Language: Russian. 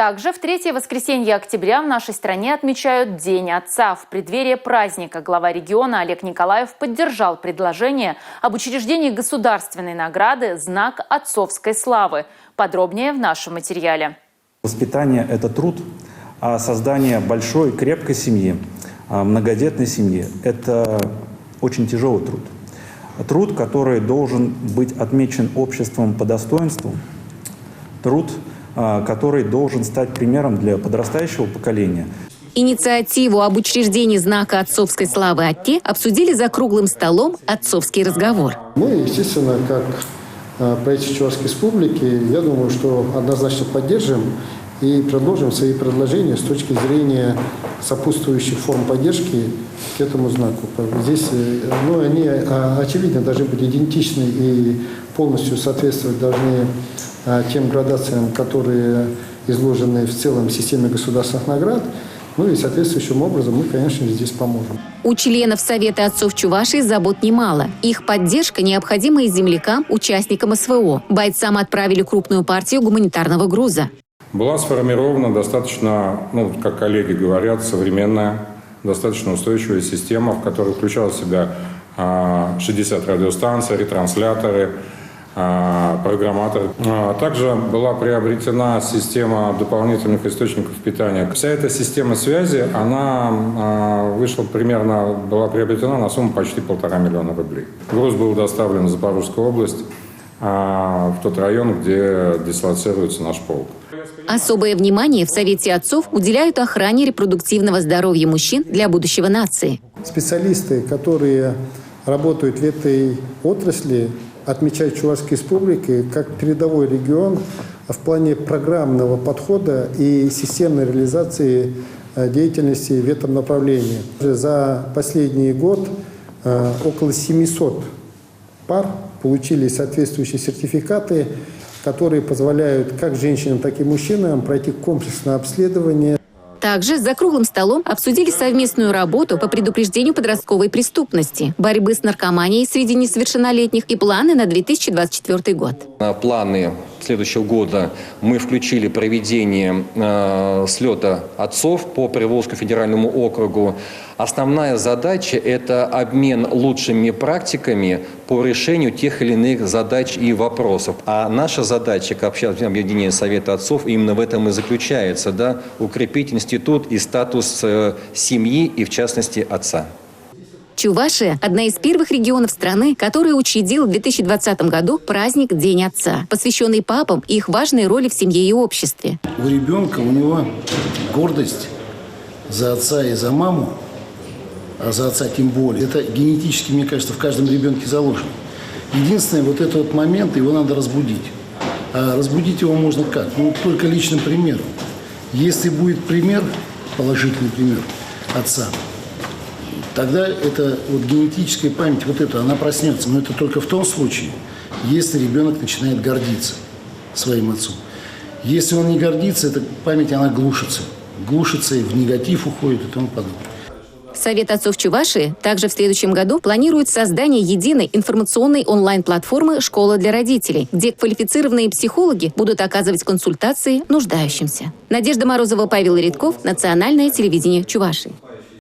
Также в третье воскресенье октября в нашей стране отмечают День отца. В преддверии праздника глава региона Олег Николаев поддержал предложение об учреждении государственной награды «Знак отцовской славы». Подробнее в нашем материале. Воспитание – это труд, а создание большой, крепкой семьи, многодетной семьи – это очень тяжелый труд. Труд, который должен быть отмечен обществом по достоинству, труд, который должен стать примером для подрастающего поколения. Инициативу об учреждении знака отцовской славы АТТЕ обсудили за круглым столом «Отцовский разговор». Мы, естественно, как правительство Чувашской Республики, я думаю, что однозначно поддержим и предложим свои предложения с точки зрения сопутствующих форм поддержки к этому знаку. Здесь они, очевидно, должны быть идентичны и полностью соответствовать должны тем градациям, которые изложены в целом в системе государственных наград. И соответствующим образом мы, конечно, здесь поможем. У членов Совета отцов Чувашии забот немало. Их поддержка необходима и землякам, участникам СВО. Бойцам отправили крупную партию гуманитарного груза. Была сформирована достаточно, как коллеги говорят, современная, достаточно устойчивая система, в которой включала в себя 60 радиостанций, ретрансляторы, программаторы. Также была приобретена система дополнительных источников питания. Вся эта система связи, она была приобретена на сумму почти 1,5 миллиона рублей. Груз был доставлен в Запорожскую область, в тот район, где дислоцируется наш полк. Особое внимание в Совете отцов уделяют охране репродуктивного здоровья мужчин для будущего нации. Специалисты, которые работают в этой отрасли, отмечают Чувашской Республикой как передовой регион в плане программного подхода и системной реализации деятельности в этом направлении. За последний год около 700 пар получили соответствующие сертификаты, которые позволяют как женщинам, так и мужчинам пройти комплексное обследование. Также за круглым столом обсудили совместную работу по предупреждению подростковой преступности, борьбы с наркоманией среди несовершеннолетних и планы на 2024 год. На планы следующего года мы включили проведение слета отцов по Приволжскому федеральному округу. Основная задача – это обмен лучшими практиками по решению тех или иных задач и вопросов. А наша задача, как общественное объединение Совета отцов, именно в этом и заключается, укрепить институт и статус семьи и, в частности, отца. Чувашия – одна из первых регионов страны, которая учредила в 2020 году праздник День отца, посвященный папам и их важной роли в семье и обществе. У ребенка, у него гордость за отца и за маму, а за отца тем более. Это генетически, мне кажется, в каждом ребенке заложено. Единственное, этот момент, его надо разбудить. А разбудить его можно как? Только личным примером. Если будет пример, положительный пример отца, тогда эта генетическая память, она проснется. Но это только в том случае, если ребенок начинает гордиться своим отцом. Если он не гордится, эта память, она глушится. Глушится и в негатив уходит и тому подобное. Совет отцов Чувашии также в следующем году планирует создание единой информационной онлайн-платформы «Школа для родителей», где квалифицированные психологи будут оказывать консультации нуждающимся. Надежда Морозова, Павел Редков, Национальное телевидение Чувашии.